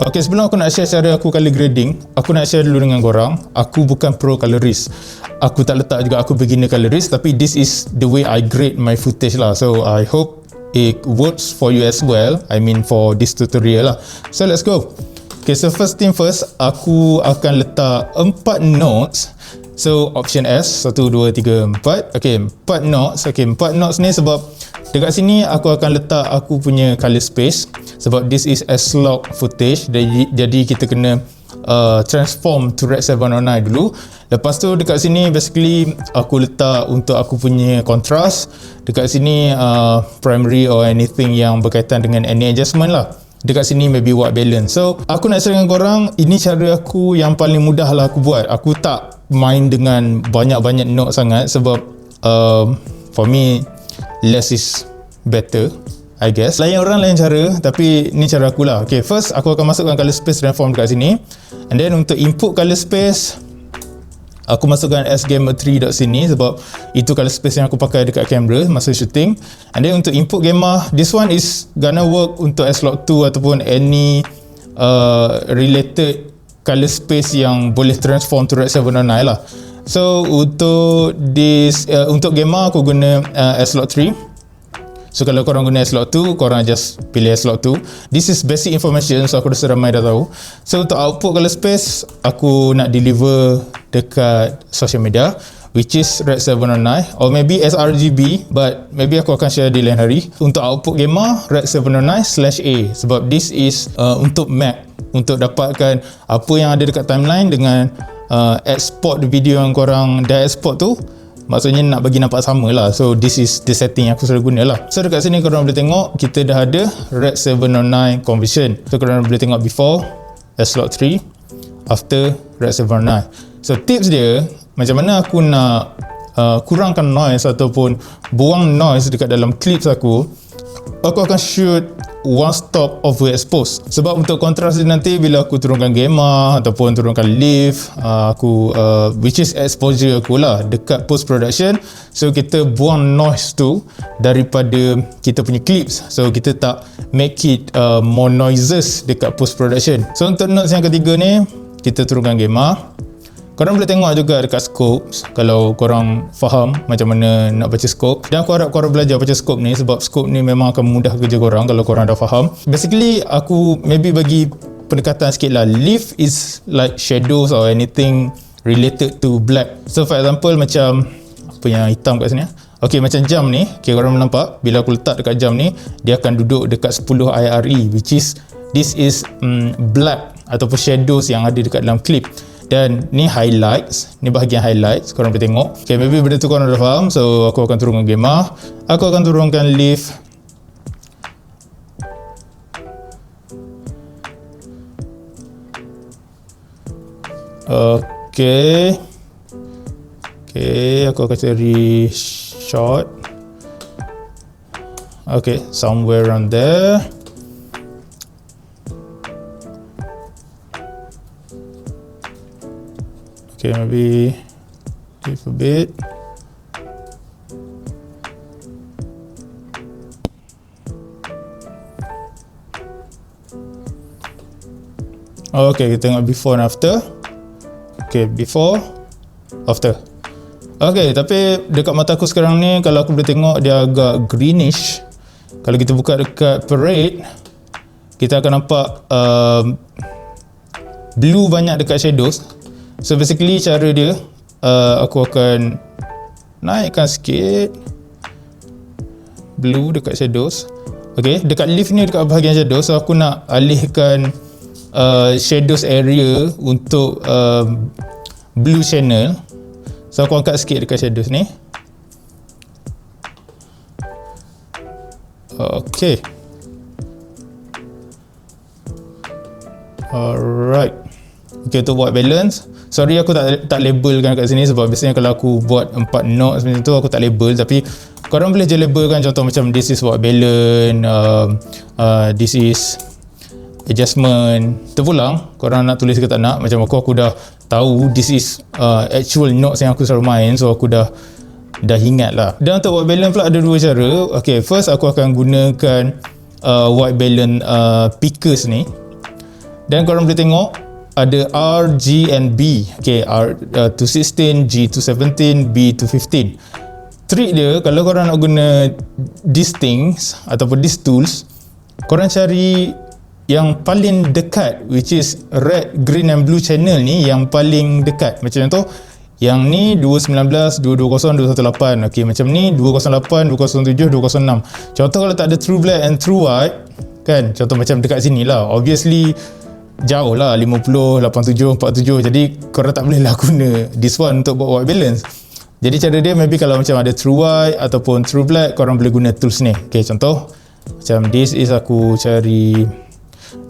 Okay, sebelum aku nak share cara aku color grading, aku nak share dulu dengan korang. Aku bukan pro colorist. Aku tak letak juga aku beginner colorist, tapi this is the way I grade my footage lah. So I hope it works for you as well. I mean for this tutorial lah. So let's go. Okay, so first thing first, aku akan letak 4 nodes. So option S, 1, 2, 3, 4. Okay, 4 nodes. Okay, 4 nodes ni sebab dekat sini aku akan letak aku punya color space. Sebab this is S-Log footage, jadi kita kena transform to Rec 709 dulu. Lepas tu dekat sini basically aku letak untuk aku punya contrast. Dekat sini primary or anything yang berkaitan dengan any adjustment lah. Dekat sini maybe white balance. So aku nak share dengan korang, ini cara aku yang paling mudah lah aku buat. Aku tak main dengan banyak-banyak note sangat sebab for me less is better, I guess. Lain orang lain cara, tapi ni cara aku lah. Okay, first aku akan masukkan color space transform dekat sini. And then untuk input color space, aku masukkan sgamma 3 dot sini sebab itu color space yang aku pakai dekat kamera masa shooting. And then untuk input gamma, this one is gonna work untuk S-Log 2 ataupun any related color space yang boleh transform to Rec 709 lah. So untuk this untuk gamma aku guna S-Log 3. So kalau korang guna S-Log 2, korang just pilih S-Log 2. This is basic information, so aku rasa ramai dah tahu. So untuk output color space, aku nak deliver dekat social media, which is Rec 709 or maybe sRGB, but maybe aku akan share di lain hari. Untuk output gamma, Rec 709/A sebab this is untuk map, untuk dapatkan apa yang ada dekat timeline dengan export video yang korang dah export tu. Maksudnya nak bagi nampak sama lah. So this is the setting yang aku selalu guna lah. So dekat sini korang boleh tengok kita dah ada Rec 709 conversion. So korang boleh tengok before S-Log 3, after Rec 709. So tips dia, macam mana aku nak kurangkan noise ataupun buang noise dekat dalam clips aku akan shoot one stop overexpose. Sebab untuk kontras dia nanti bila aku turunkan gamma ataupun turunkan lift, aku which is exposure aku lah dekat post production. So kita buang noise tu daripada kita punya clips. So kita tak make it more noises dekat post production. So untuk notes yang ketiga ni, kita turunkan gamma. Korang boleh tengok juga dekat scope kalau korang faham macam mana nak baca scope. Dan aku harap korang belajar baca scope ni sebab scope ni memang akan mudah kerja korang kalau korang dah faham. Basically aku maybe bagi pendekatan sikit lah. Lift is like shadows or anything related to black. So for example macam apa yang hitam kat sini. Okay, macam jam ni, okay, korang nampak bila aku letak dekat jam ni, dia akan duduk dekat 10 IRE, which is this is black ataupun shadows yang ada dekat dalam clip. Dan ni highlights, ni bahagian highlights, korang boleh tengok. Okay, maybe benda tu korang dah faham. So aku akan turunkan gamma, aku akan turunkan lift. Okay, aku akan cari shot. Okay, somewhere around there. Okay, maybe lift a bit. Okay, kita tengok before and after. Okay, before, after. Okay, tapi dekat mata aku sekarang ni, kalau aku boleh tengok dia agak greenish. Kalau kita buka dekat parade, kita akan nampak blue banyak dekat shadows. So basically cara dia, aku akan naikkan sikit blue dekat shadows. Okay, dekat lift ni dekat bahagian shadows, so aku nak alihkan shadows area untuk blue channel. So aku angkat sikit dekat shadows ni. Okay, alright. Okay, untuk white balance, sorry aku tak labelkan kat sini sebab biasanya kalau aku buat 4 notes macam tu aku tak label, tapi korang boleh je labelkan. Contoh macam this is white balance, this is adjustment. Terpulang korang nak tulis ke tak nak. Macam aku dah tahu this is actual notes yang aku selalu main, so aku dah ingat lah. Dan untuk white balance pula ada dua cara. Okay, first aku akan gunakan white balance pickers ni. Dan korang boleh tengok ada R, G and B. Okay, R to 16, G to 17, B to 15. Trick dia, kalau korang nak guna these things ataupun these tools, korang cari yang paling dekat, which is red, green and blue channel ni yang paling dekat. Macam contoh, yang ni 219, 220, 218. Okay, macam ni 208, 207, 206. Contoh kalau tak ada true black and true white, kan, contoh macam dekat sini lah, obviously jauh lah, 50, 87, 47. Jadi korang tak boleh lah guna this one untuk buat white balance. Jadi cara dia maybe kalau macam ada true white ataupun true black, korang boleh guna tools ni. Okay, contoh macam this is aku cari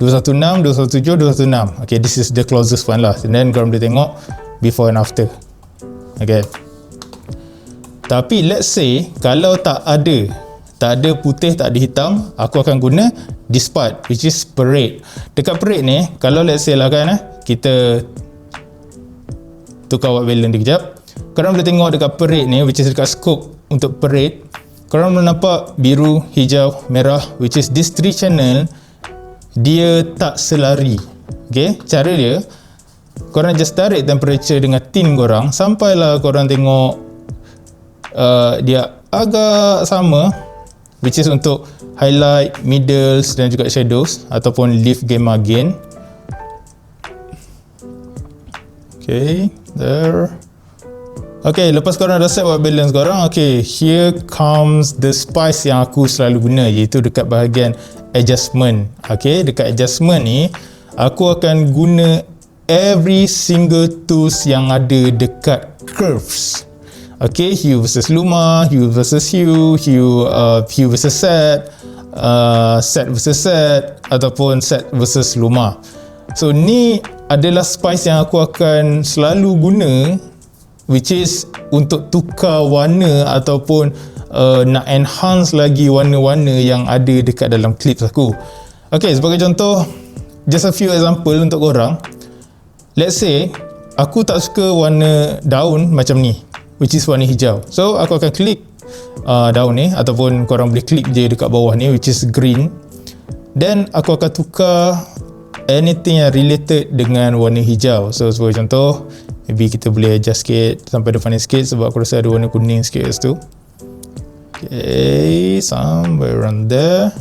216, 217, 216. Okay, this is the closest one lah. And then korang boleh tengok before and after. Okay, tapi let's say kalau tak ada putih, tak ada hitam, aku akan guna this part, which is parade. Dekat parade ni, kalau let's say lah kan, kita tukar white balance dia kejap, korang boleh tengok dekat parade ni, which is dekat scope untuk parade, korang boleh nampak biru, hijau, merah, which is this 3 channel, dia tak selari. Okay, cara dia, korang just tarik temperature dengan tin korang sampailah korang tengok dia agak sama, which is untuk highlight, middles dan juga shadows ataupun leave gamma gain. Okay, there. Okay, lepas korang dah set white balance korang, okay, here comes the spice yang aku selalu guna, iaitu dekat bahagian adjustment. Okay, dekat adjustment ni aku akan guna every single tools yang ada dekat curves. Okay, hue versus luma, hue versus hue, hue versus set, set versus set ataupun set versus luma. So ni adalah spice yang aku akan selalu guna, which is untuk tukar warna ataupun nak enhance lagi warna-warna yang ada dekat dalam clips aku. Okay, sebagai contoh, just a few example untuk korang. Let's say aku tak suka warna daun macam ni, which is warna hijau. So aku akan klik daun ni, ataupun korang boleh klik je dekat bawah ni, which is green. Then aku akan tukar anything yang related dengan warna hijau. So sebagai contoh, maybe kita boleh adjust sikit sampai depan ni sikit, sebab aku rasa ada warna kuning sikit kat situ. Okay, somewhere around there.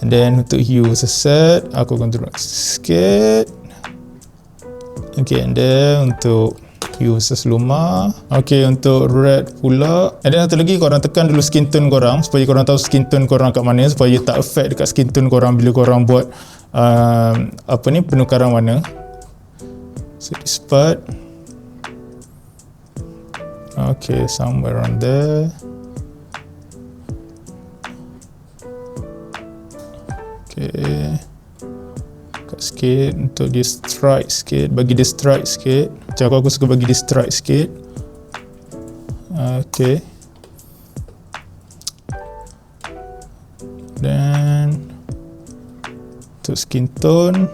And then untuk hue versus set, aku akan turun sikit. Okay, and then untuk hue versus luma. Okay, untuk red pula. And then satu lagi, korang tekan dulu skin tone korang supaya korang tahu skin tone korang kat mana, supaya tak affect dekat skin tone korang bila korang buat penukaran warna. So this part, okay, somewhere around there. Okay, cut sikit untuk dia strike sikit, bagi dia strike sikit. Macam aku suka bagi dia strike sikit. Okay, dan untuk skin tone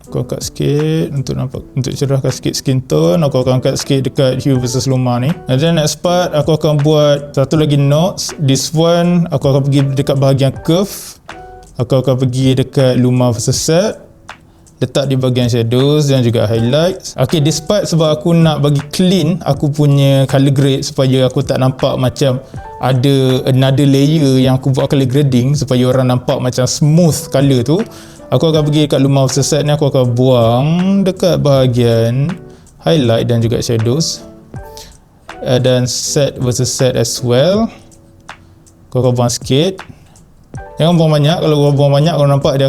aku angkat sikit untuk nampak, untuk cerahkan sikit skin tone. Aku akan angkat sikit dekat hue versus luma ni. And then next part, aku akan buat satu lagi notes. This one aku akan pergi dekat bahagian curve, aku akan pergi dekat luma versus set, letak di bahagian shadows dan juga highlights. Okay, this part sebab aku nak bagi clean aku punya color grade, supaya aku tak nampak macam ada another layer yang aku buat color grading, supaya orang nampak macam smooth color tu. Aku akan pergi dekat luma versus set ni, aku akan buang dekat bahagian highlight dan juga shadows, dan set versus set as well. Aku akan buang sikit, jangan buang banyak. Kalau kau buang banyak, kau nampak dia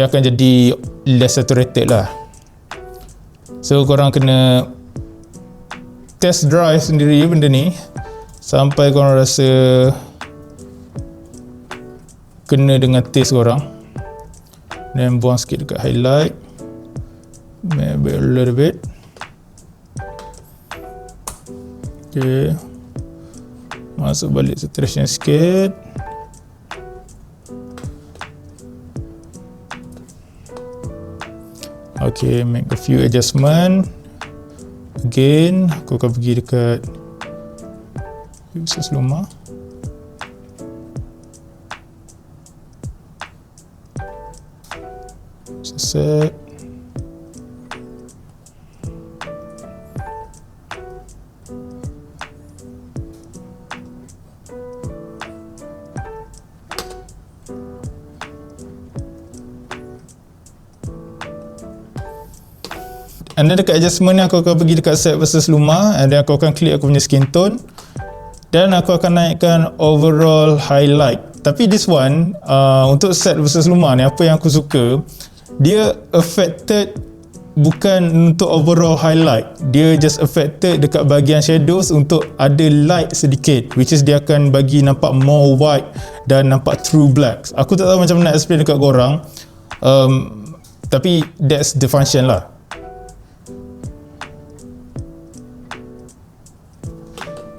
akan jadi less saturated lah. So korang kena test drive sendiri benda ni sampai korang rasa kena dengan taste korang. Dan buang sikit dekat highlight, maybe a little bit. Okay, masuk balik saturation sikit. Okay, make a few adjustment. Again, aku akan pergi dekat versus luma. Set. And then dekat adjustment ni aku akan pergi dekat set versus luma, and then aku akan klik aku punya skin tone, dan aku akan naikkan overall highlight. Tapi this one untuk set versus luma ni, apa yang aku suka, dia affected bukan untuk overall highlight, dia just affected dekat bahagian shadows untuk ada light sedikit, which is dia akan bagi nampak more white dan nampak true black. Aku tak tahu macam mana nak explain dekat korang, tapi that's the function lah.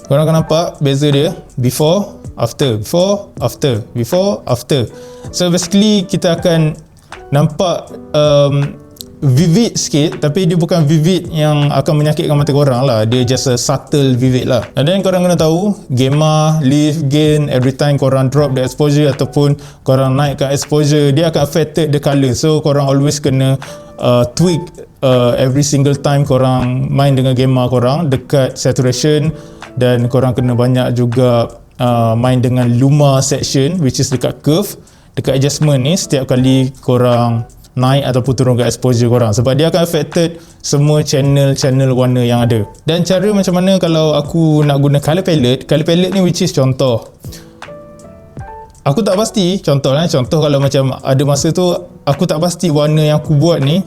Korang akan nampak beza dia, before, after, before, after, before, after. So basically kita akan nampak vivid sikit, tapi dia bukan vivid yang akan menyakitkan mata korang lah, dia just a subtle vivid lah. And then korang kena tahu, gamma, lift, gain, every time korang drop the exposure ataupun korang naikkan exposure, dia akan affected the colour. So korang always kena tweak every single time korang main dengan gamma korang dekat saturation, dan korang kena banyak juga main dengan luma section, which is dekat curve, dekat adjustment ni setiap kali korang naik ataupun turunkan exposure korang, sebab dia akan affected semua channel warna yang ada. Dan cara macam mana kalau aku nak guna color palette ni, which is contoh, aku tak pasti, contoh kalau macam ada masa tu aku tak pasti warna yang aku buat ni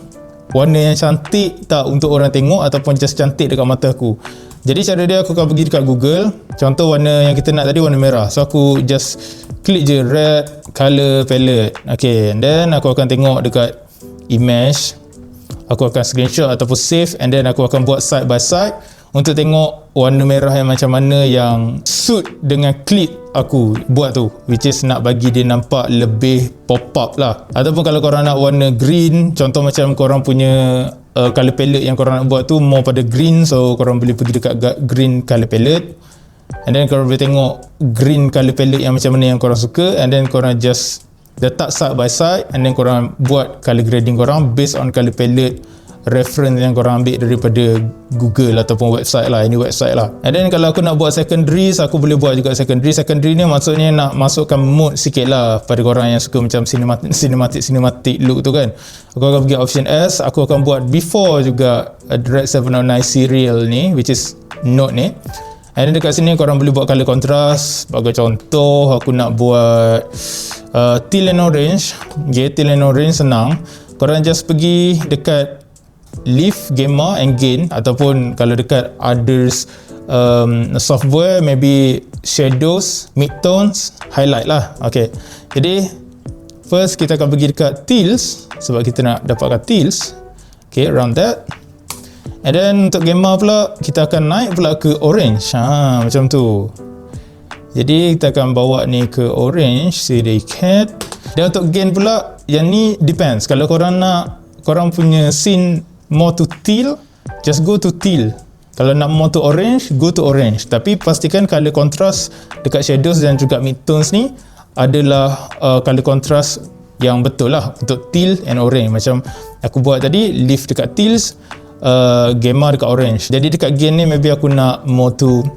warna yang cantik tak untuk orang tengok ataupun just cantik dekat mata aku. Jadi cara dia, aku akan pergi dekat Google, contoh warna yang kita nak tadi warna merah, so aku just klik je red color palette. Okay, and then aku akan tengok dekat image, aku akan screenshot ataupun save, and then aku akan buat side by side untuk tengok warna merah yang macam mana yang suit dengan clip aku buat tu, which is nak bagi dia nampak lebih pop up lah. Ataupun kalau korang nak warna green, contoh macam korang punya color palette yang korang nak buat tu more pada green, so korang boleh pergi dekat green color palette, and then korang boleh tengok green color palette yang macam mana yang korang suka, and then korang just letak side by side, and then korang buat color grading korang based on color palette reference yang korang ambil daripada Google ataupun website lah, ini website lah. And then kalau aku nak buat secondaries, aku boleh buat juga secondary ni maksudnya nak masukkan mood sikit lah pada korang yang suka macam cinematic look tu kan. Aku akan pergi option S, aku akan buat before juga Red 709 serial ni, which is note ni. And then dekat sini korang boleh buat color contrast. Bagi contoh aku nak buat teal and orange. Okay, teal and orange senang, korang just pergi dekat lift, gamma and gain, ataupun kalau dekat others software maybe shadows, midtones, highlight lah. Okay, jadi first kita akan pergi dekat teals sebab kita nak dapatkan teals. Okay, around that. And then untuk gamma pula kita akan naik pula ke orange, macam tu. Jadi kita akan bawa ni ke orange sedikit. Dan untuk gain pula, yang ni depends, kalau korang nak, korang punya scene more to teal, just go to teal. Kalau nak more to orange, go to orange. Tapi pastikan color contrast dekat shadows dan juga midtones ni adalah color contrast yang betul lah untuk teal and orange. Macam aku buat tadi, leaf dekat teals, gamma dekat orange. Jadi dekat gain ni maybe aku nak more to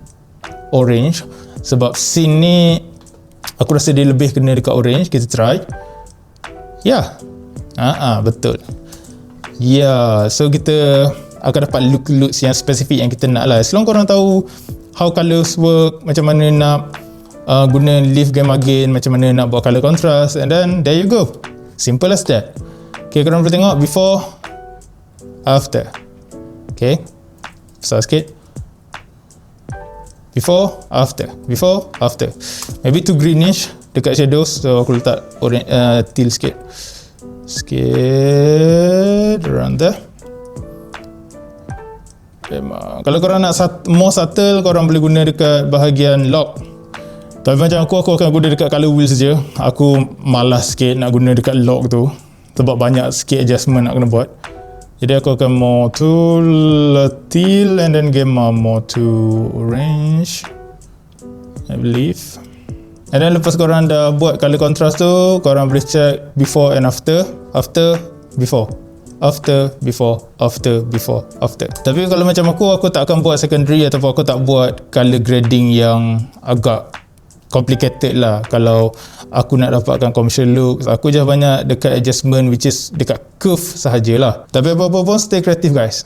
orange, sebab scene ni aku rasa dia lebih kena dekat orange. Kita try. Ya, betul. Ya, so kita akan dapat looks yang spesifik yang kita nak lah. As long korang tahu how colours work, macam mana nak guna leaf, gamma, gain, macam mana nak buat colour contrast, and then there you go. Simple as that. Okay, korang boleh tengok before, after. Okay, besar sikit. Before, after. Before, after. Maybe too greenish dekat shadows, so aku letak orange, teal sikit. Sikit around there. Kalau korang nak more subtle, korang boleh guna dekat bahagian lock. Tapi macam aku akan guna dekat color wheel saja. Aku malas sikit nak guna dekat lock tu, sebab banyak sikit adjustment nak kena buat. Jadi aku akan more to teal, and then gamma more to orange, I believe. And then lepas korang dah buat color contrast tu, korang boleh check before and after, before, after. Tapi kalau macam aku tak akan buat secondary ataupun aku tak buat color grading yang agak complicated lah. Kalau aku nak dapatkan commercial look, aku just banyak dekat adjustment which is dekat curve sahajalah. Tapi apa-apa pun stay creative guys.